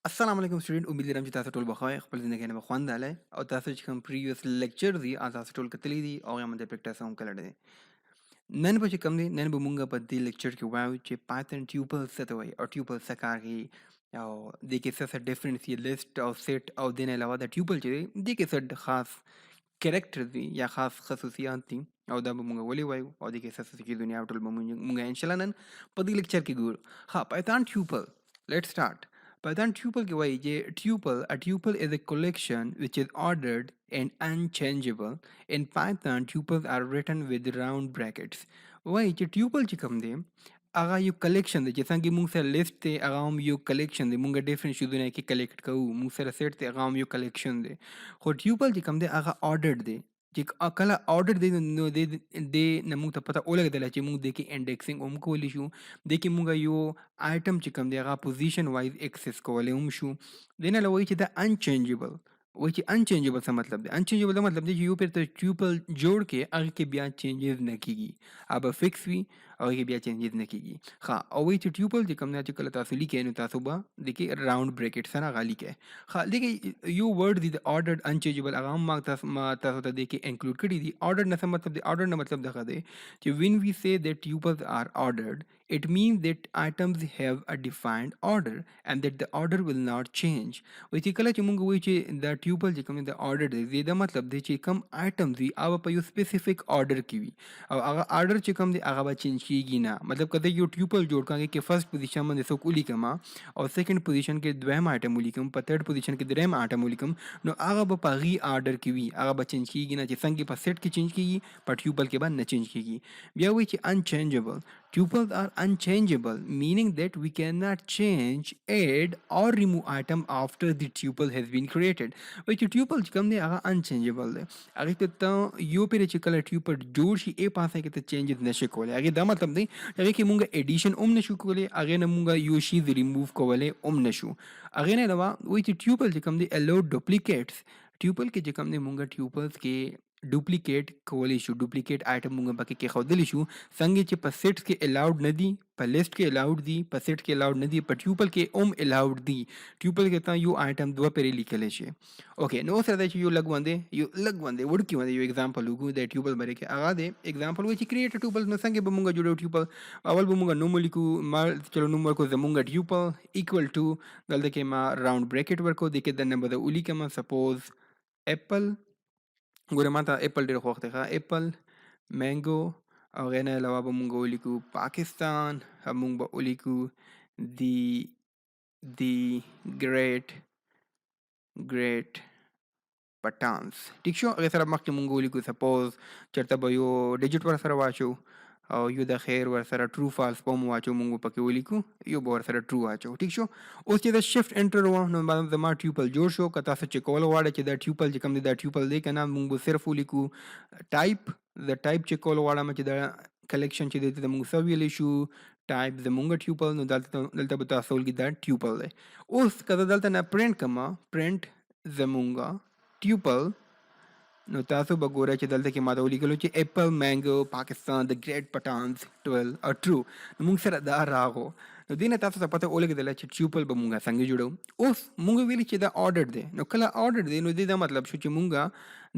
السلام علیکم سټوډنټ امید لرم چې تاسو ټول بخوای خپل ژوندۍ نه بخوند اله او تاسو چې کوم پریویس لیکچر دی تاسو ټول کتلی دي او یا موږ پریکټیس هم کړل دي نن به چې کوم دي نن به موږ په دې لیکچر کې وایو چې پایتن ټیوپل څه ته وایي او ټیوپل څه کار کوي او د کې څه ډیفرنس یې لیست او سیټ او دین علاوه د ټیوپل چې دی د کې څه خاص کریکټر دي یا خاص خصوصیات دي او دا به موږ ولې وایو او د کې څه کې دنیا ټول به موږ ان شاء الله نن په دې لیکچر کې ګورو ها پایتن ټیوپل لیټس سٹارټ Python tuple के वही ये a tuple is a collection which is ordered and unchangeable. In Python, tuples are written with round brackets. वही ये tuple ची कम दे आगा यो collection दे जैसा कि मुंग से list थे आगा हम यो collection दे मुंगा different शुद्ध नहीं कि collect करूँ मुंग से set थे आगा हम यो collection दे खो tuple ची कम दे आगा ordered दे چې کله آرډر دی نو د موږ ته پته ولګېدله چې موږ د کې انډیکسینګ هم کولی شو د کې موږ یو آیټم چې کوم دی هغه پوزیشن وایز اکسس کولی هم شو د نه وایي چې د انچینجبل وایي چې انچینجبل څه مطلب دی انچینجبل دا مطلب دی چې یو پیر ته ټیوپل جوړ کې هغه کې بیا چینجز نه کیږي هغه فکس وي او هغه بیا چینجز نه کیږي ښه او وایي چې ټیوپل چې کوم دی چې کله تاسو لیکئ نو تاسو به د کې راوند بریکټ سره هغه لیکئ ښه لیکئ یو ورډ دی د آرډرډ انچینجبل هغه هم تاسو ته د کې انکلوډ کړي دي آرډر نه څه مطلب دی آرډر نه مطلب دغه دی چې when we say that tuples are ordered it means that items have a defined order and that the order will not change وایي چې کله چې موږ وایو چې د ټیوپل چې کوم د آرډر دی دا مطلب دی چې کوم آیټمز وي هغه په یو سپیسیفیک آرډر کې وي او هغه آرډر چې کوم دی هغه به چینج کیږي نه مطلب کله یو ټیوپل جوړ کړه کې فرست پوزیشن باندې څوک ولیکم او سیکنډ پوزیشن کې دویم آیټم ولیکم په تھرډ پوزیشن کې دریم آیټم ولیکم نو هغه به په غي آرډر کې وي هغه به چینج کیږي نه چې څنګه په سیټ کې چینج کیږي په ټیوپل کې به نه چینج کیږي بیا وایي چې unchangeable tuples are unchangeable meaning that we cannot change add or remove item after the tuple has been created وایي چې ټیوپل چې کوم دی هغه unchangeable دی هغه ته یو پیر چې کله ټیوپل جوړ شي ای پاسه کې ته چینجز نشي کولی هغه دا مطلب دی هغه کې مونږ ایډیشن هم نشو کولی هغه نه مونږ یو شی ریموو کولی هم نشو هغه نه علاوه وایي چې ټیوپل چې کوم دی allow duplicates ټیوپل کې چې کوم دی مونږ ټیوپلز کې ډوپلیکیټ کولی شو ډوپلیکیټ آیټم موږ پکې کېښودلی شو څنګه چې په سیټس کې الاؤډ نه دي په لیست کې الاؤډ دي په سیټ کې الاؤډ نه دي په ټیوپل کې هم الاؤډ دي ټیوپل کې ته یو آیټم دوه پیرې لیکلی شي اوکې نو اوس راځي چې یو لږ باندې وړکي باندې یو اگزامپل وګورو د ټیوپل باندې کې هغه دی اگزامپل وایي چې کریټ ټیوپل نو څنګه به موږ جوړو ټیوپل اول به موږ نوم ولیکو چلو نوم ورکو زموږ ټیوپل ایکول ټو دلته کې ما راوند بریکټ ورکو د کې دننه به ولیکم سپوز اپل ګوره ما ته اپل ډېر خوښ دی ښه اپل مینګو او هغې نه علاوه به مونږ ولیکو پاکستان مونږ به ولیکو دی ګریټ پټانس ټیک شو هغې سره مخکې مونږ ولیکو سپوز چېرته به یو ډیجټ ورسره واچو او یو د خیر ورسره ټرو فالس په هم واچو مونږ به پکې ولیکو یو به ورسره ټرو واچو ټیک شو اوس چې د شفټ انټر وه نو زما ټیوپل جوړ شو که تاسو چیک کول غواړئ چې دا ټیوپل چې کوم دی دا ټیوپل دی که نه مونږ به صرف ولیکو ټایپ د ټایپ چیک کول غواړم چې دا کلیکشن چې دی ته مونږ څه ویلی شو ټایپ زمونږ ټیوپل نو دلته به تاسو ولیکي دا ټیوپل دی اوس که زه دلته نه پرنټ کړم پرنټ زمونږ ټیوپل نو تاسو به ګورئ چې دلته کې ما ته ولیکلو چې اپل مینګو پاکستان د ګریټ پټانس 12 او ټرو نو موږ سره دا راغو نو دې نه تاسو ته پته ولګېدله چې ټیوپل به مونږ څنګه جوړو اوس مونږ ویلي چې دا آرډر دی نو کله آرډر دی نو دې دا مطلب شو چې مونږ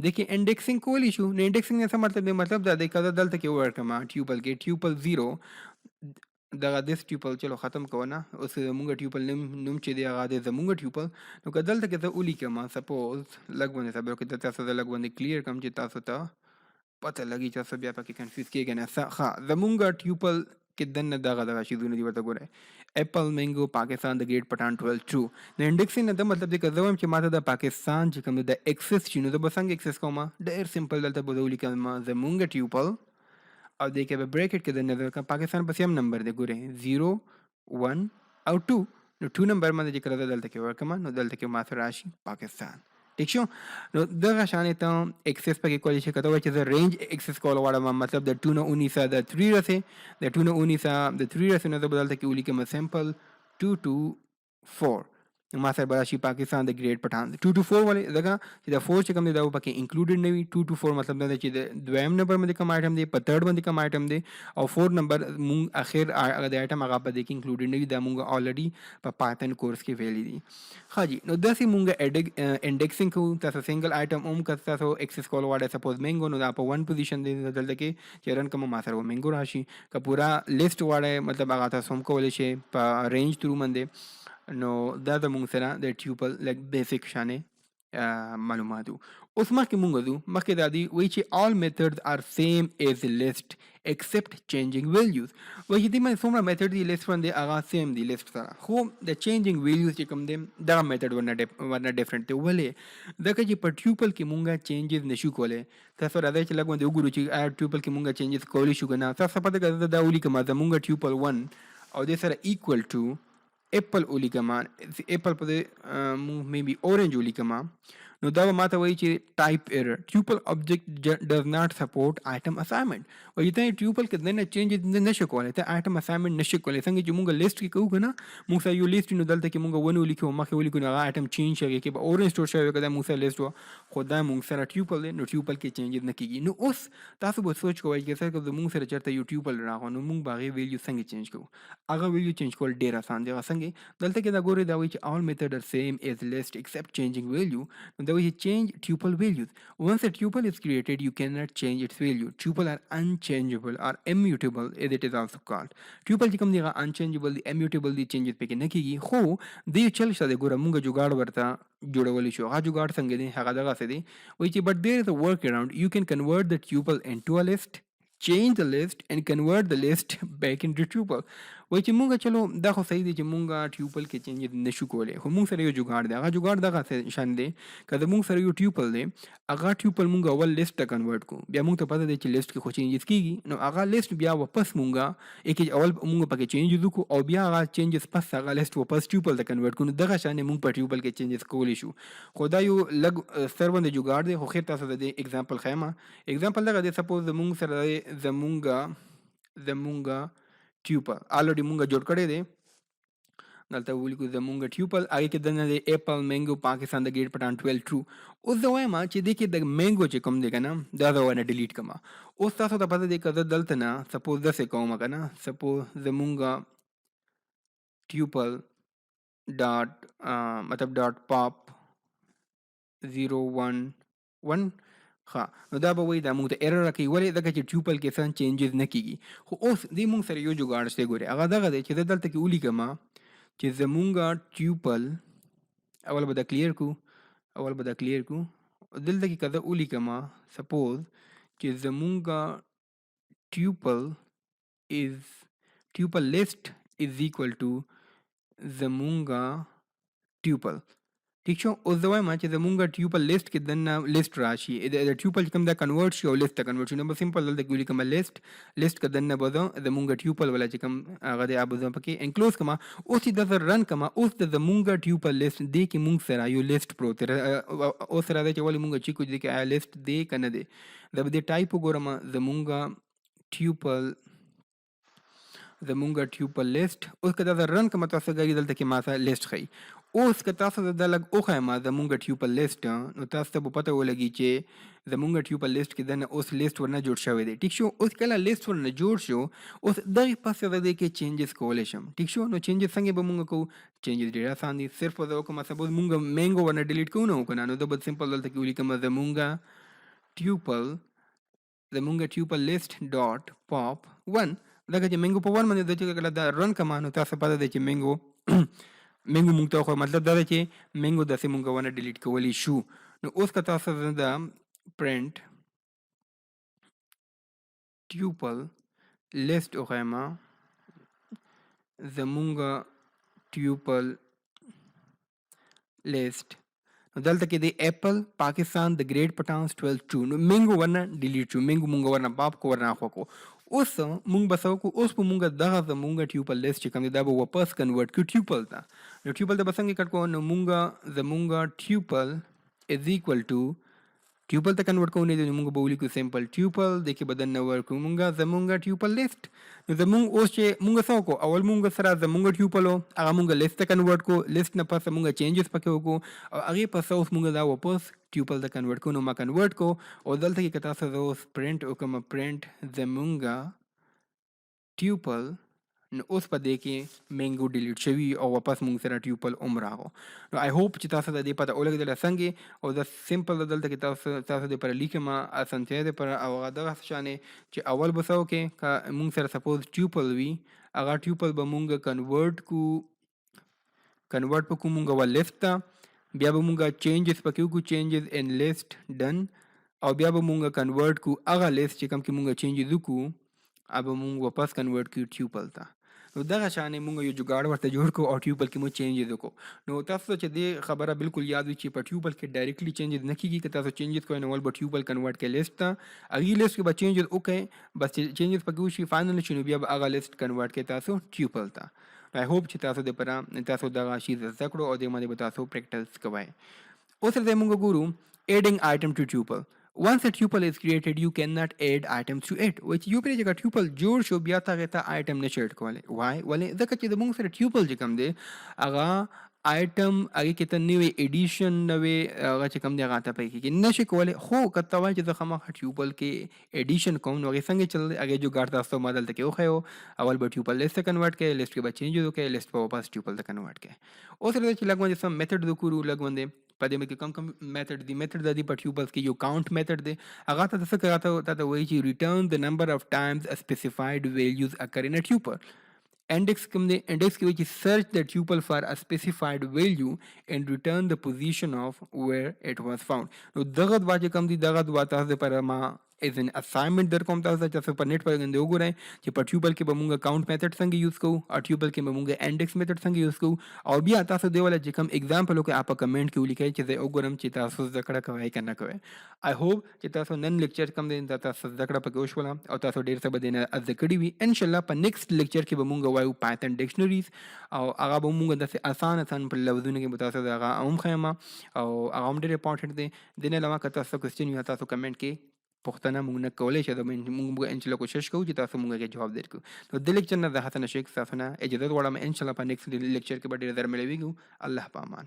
د کې انډیکسینګ کولی شو نو انډیکسینګ نه څه مطلب دی مطلب دا دی که زه دلته کې وورکړم ټیوپل کې ټیوپل 0 دغه دس ټیوپل چلو ختم کوه نه اوس زمونږ ټیوپل نوم چې دی هغه دی زمونږ ټیوپل نو که دلته کې زه ولیکم سپوز لږ باندې صبر وکړئ تاسو ته لږ باندې کلیر کړم چې تاسو ته پته لګي چې تاسو بیا پکې کنفیوز کېږئ نه ښه زمونږ ټیوپل کې دننه دغه شیزونه دي ورته ګورئ اپل مینګو پاکستان د ګریټ پټان 12 ټرو نو انډیکسینګ نه دا مطلب دی که زه وایم چې ماته د پاکستان چې کوم دی د اکسس شي نو زه به څنګه اکسس کوم ډېر سمپل دلته به زه ولیکم زمونږ ټیوپل او دې کې به بریکټ کې د نظر پاکستان په سیم نمبر دی ګورئ 0 1 او 2 نو 2 نمبر باندې چې کله دلته کې ورکړم نو دلته کې ما سره راشي پاکستان ټیک شو نو دغه شانې ته اکسس پکې کولی شي که ته وایې چې زه رینج اکسس کول غواړم مطلب د 2 نه ونیسه د 3 رسې د 2 نه ونیسه د 3 رسې نو زه به دلته کې ولیکم سمپل 2 to 4 ما سره براشي پاکستان د ګریډ پټان 2 to 4 والے دغه چې د 4 چې کوم دی دا پکې انکلوډډ نه وي 2 to 4 مطلب دا چې د دویم نمبر باندې کوم آیټم دی په تھرد باندې کوم آیټم دی او 4 نمبر مونږ اخر هغه د آیټم هغه په دې کې انکلوډډ نه وي دا مونږ الریډي په پایتن کورس کې ویلي دي ها جی نو داسې مونږ انډیکسینګ کوو تاسو سنگل آیټم اوم که تاسو ایکسس کول واړه سپوز مینګو نو دا په 1 پوزیشن دی دلته کې چې رن کوم ما سره مینګو راشي که پورا لیست واړه مطلب هغه تاسو هم کولی شئ په رینج تھرو باندې نو دا د مونږ سره د ټیوپل لګ بیسیک شانې معلوماتو اوس مخکې مونږ ځو مخکې دا دی وایي چې all methods are same as list except changing values وایي چې دې باندې څومره میتھډ دی لیست باندې هغه سیم دی لیست سره خو د چینجینګ ویلیوز چې کوم دی دغه میتھډ ورنه ډفرنٹ دی ولې ځکه چې په ټیوپل کې مونږ چینجز نشو کولی تاسو راځئ چې لږ باندې وګورو چې آیا ټیوپل کې مونږ چینجز کولی شو که نه تاسو پته که دا ولیکم زمونږ ټیوپل 1 او دې سره equal to اپل ولیکما اپل په میبي اورنج ولیکما نو دا ماته وایي چې ټایپ ایرر ټیوپل آبجیکټ ډز ناٹ سپورټ آیټم اساینمنٹ وایي ته ټیوپل کې دنه چینج نشي کولای ته آیټم اساینمنٹ نشي کولای څنګه چې مونږ لیست کې کوو کنه مونږ سره یو لیست نو دلته کې مونږ ونه ولیکو مخکې ولیکو نو هغه آیټم چینج شوی کې به اورنج سٹور شوی کدا مونږ سره لیست و خو دا مونږ سره ټیوپل نو ټیوپل کې چینج نه کیږي نو اوس تاسو به سوچ کوئ چې څنګه مونږ سره چرته یو ټیوپل راغو نو مونږ باغې ویلیو څنګه چینج کوو هغه ویلیو چینج کول ډیر آسان دی څنګه دلته کې دا ګوري دا وایي چې all methods are same as list except changing value نو دا وایي change tuple values. Once a tuple is created, you cannot change its value. Tuple are unchangeable or immutable as it is also called. Tuple چې کوم دی هغه unchangeable دی immutable دی changes پکې نه کیږي خو دې چل شته ګوره مونږ جوګاړ ورته جوړولی شو هغه جوګاړ څنګه دی هغه دغه څه دی وایي چې but there is a workaround you can convert the tuple into a list change the list and convert the list back into tuple وایي چې مونږ چلو دا خو صحیح دی چې مونږ ټیوپل کې چینج نشو کولی خو مونږ سره یو جوګاړ دی هغه جوګاړ دغه شان دی که د مونږ سره یو ټیوپل دی هغه ټیوپل مونږ اول لیست ته کنورټ کو بیا مونږ ته پته دی چې لیست کې خو چینجز کیږي نو هغه لیست بیا واپس مونږ یک اول مونږ پکې چینجز وکړو او بیا هغه چینجز پس هغه لیست واپس ټیوپل ته کنورټ کو نو دغه شان مونږ په ټیوپل کې چینجز کولی شو خو دا یو لږ ستر باندې جوګاړ دی خو خیر تاسو د دې اگزامپل خیمه اگزامپل دغه دی سپوز مونږ سره زمونږ ټیوپل الریډي مونږ جوړ کړی دی دلته ولیکو زمونږ ټیوپل هغې کې دننه دی اپل مینګو پاکستان د ګریډ پټان 12 ټرو اوس زه وایم چې دې کې د مینګو چې کوم دی که نه دا زه ونه ډیلیټ کړم اوس تاسو ته پته دی که زه دلته نه سپوز داسې کوم که نه سپوز زمونږ ټیوپل ډاټ مطلب ډاټ پاپ 011 ښه نو دا به وایي دا مونږ ته ایرر راکوي ولې ځکه چې ټیوپل کې څه چینجز نه کیږي خو اوس دې مونږ سره یو جوګاړ شته ګورې هغه دغه دی چې زه دلته کې ولیکم چې زمونږ ټیوپل اول به دا کلیر کو دلته کې که زه ولیکم سپوز چې زمونږ ټیوپل لیست از ایکول ټو زمونږ ټیوپل ٹھیک شو اوس زه وایم چې زمونږ ټیوپل لیست کې دننه لیست راشي د ټیوپل چې کوم دا کنورټ شي او لیست ته کنورټ شي نو به سمپل دلته کې ولیکم لیست که دننه به زه زمونږ ټیوپل والا چې کوم هغه دی هغه به زه پکې انکلوز کړم اوس چې دا زه رن کړم اوس د زمونږ ټیوپل لیست دی کې مونږ سره یو لیست پروت دی اوس راځي چې ولې مونږ چیک وکړو چې آیا لیست دی که نه دی دا به دې ټایپ وګورم زمونږ ټیوپل لیست اوس که دا زه رن کړم تاسو ګورئ دلته کې ماته لیست ښیي اوس که تاسو دا لږ وښیم زمونږ ټیوپل لیست نو تاسو ته به پته ولګي چې زمونږ ټیوپل لیست کې دننه اوس لیست ورنه جوړ شوی دی ټیک شو اوس کله لیست ورنه جوړ شو اوس دغې پس زه دې کې چینجز کولی شم ټیک شو نو چینجز څنګه به مونږ کوو چینجز ډېر آسان دي صرف زه وکړم سپوز مونږ مینګو ورنه ډیلیټ کوو نه وکړه نو زه به سمپل دلته کې ولیکم زمونږ ټیوپل لیست ډاټ پاپ 1 ځکه چې مینګو په 1 باندې زه چې کله دا رن کړم نو تاسو پته دی چې مینګو مونږ ته خو مطلب دا دی چې مینګو داسې مونږ ونه ډیلیټ کولی شو نو اوس که تاسو دا پرنټ ټیوپل لیست وښیم زمونږ ټیوپل لیست نو دلته کې دی اپل پاکستان د ګریډ پټانس 12 ټرو نو مینګو ورنه ډیلیټ شو مینګو مونږ ورنه پاپ کو ورنه اخوا کو اوس مونږ به څه وکړو اوس به مونږ دغه زمونږ ټیوپل لیست چې کوم دی دا به واپس کنورټ کړو ټیوپل ته نو ټیوپل ته به څنګه کټ کوو نو زمونږ ټیوپل از ایکول ټو ट्यूपल ته کنورټ کوو نه دی موږ به ولیکو سمپل ټیوپل د کې بدن نه ورکو موږ زمونږ ټیوپل لیست نو زمونږ اوس چې موږ څه وکړو اول موږ سره زمونږ ټیوپل هغه موږ لیست ته کنورټ کو لیست نه پس موږ چینجز پکې وکړو او هغه پس اوس موږ دا واپس ټیوپل ته کنورټ کو نو ما کنورټ کو او دلته کې کتا څه اوس پرینټ وکم پرینټ زمونږ ټیوپل نو اوس په دې کې مینګو ډیلیټ شوی او واپس موږ سره ټیوپل راغو نو آی هوپ چې تاسو د دې پته ولګېدل څنګه او د سمپل دلته کې تاسو د پر لیکما اسانتیا د پر او غدا شانې چې اول بسو کې کا موږ سره سپوز ټیوپل وی هغه ټیوپل به موږ کنورټ پکو موږ ول لیفت بیا به موږ چینجز پکې کو چینجز ان لیست ډن او بیا به موږ کنورټ کو هغه لیست چې کوم کې موږ چینجز وکړو अब موږ واپس کنورټ کړو ټیوپل ته نو دغه شانې موږ یو جوګاړ ورته جوړ کړو او ټیوپل کې مو چینجز وکړو نو تاسو چې دې خبره بالکل یاد وي چې په ټیوپل کې ډایرکټلی چینجز نه کیږي که تاسو چینجز کوئ نو ول به ټیوپل کنورټ کې لیست ته هغې لیست کې به چینجز وکړئ بس چې چینجز پکې وشي فائنل شي نو بیا به هغه لیست کنورټ کې تاسو ټیوپل ته آی هوپ چې تاسو د پر تاسو دغه شی زده کړو او د باندې به تاسو پریکټیس کوئ اوس د موږ ګورو adding item to tuple once a tuple is created you cannot add items to it which یو پرې چې tuple جوړ شو بیا ته ته item نه شیډ کولای why ولې ځکه چې د موږ سره tuple چې کوم دی هغه item هغه کې ته نوې ایډیشن نوې هغه چې کوم دی هغه ته پکې کې نشي کولای خو کته وای چې زه خامخ tuple کې ایډیشن کوم نو هغه څنګه چل هغه جو ګار تاسو مدل ته کې خو اول به tuple لیست کنورټ کې لیست کې به چینج وکړي لیست په واپس tuple ته کنورټ کې اوس راځي چې لګوندې سم میتھډ وکړو لګوندې په دې کې کوم میتھډ دی میتھډ د دې په ټیوبلز کې یو کاونټ میتھډ دی هغه ته څه کوي ته وایي چې ریټرن د نمبر اف ټایمز اسپیسیفاید ویلیوز اکر ان ا ټیوپل index کوم دی index کې وایي چې search the tuple for a specified value and return the position of where it was found نو دغه دوا چې کوم دی دغه دوا تاسو پر ما از ان اساینمنت در کوم تاسو چې په نیټ پر غندې وګورئ چې په ټیوبل کې به موږ کاونټ میتھډ څنګه یوز کوو او ټیوبل کې به موږ انډیکس میتھډ څنګه یوز کوو او بیا تاسو دی ول چې کوم اگزامپل وکړئ اپ کمنټ کې ولیکئ چې زه وګورم چې تاسو ذکر کوئ کنه کوئ آی هوپ چې تاسو نن لیکچر کوم دی تاسو ذکر پکې وشول او تاسو ډیر څه بدینه ذکرې وي ان شاء الله په نیکسټ لیکچر کې به موږ وایو پایتن ډکشنریز او هغه به موږ د آسان په لفظونو کې به تاسو هغه هم خیمه او هغه هم ډیر امپورټنت دی دنه علاوه که تاسو کوېسچن یا تاسو کمنټ کې پښتنه موږ نه کولای شو د موږ ان شاء الله کوشش کوو چې تاسو موږ کې جواب درکړو نو د لیکچر نه د حسن شیخ صاحب نه اجازه غواړم ان شاء الله په نیکسټ لیکچر کې به ډیر زر ملويږو الله پامان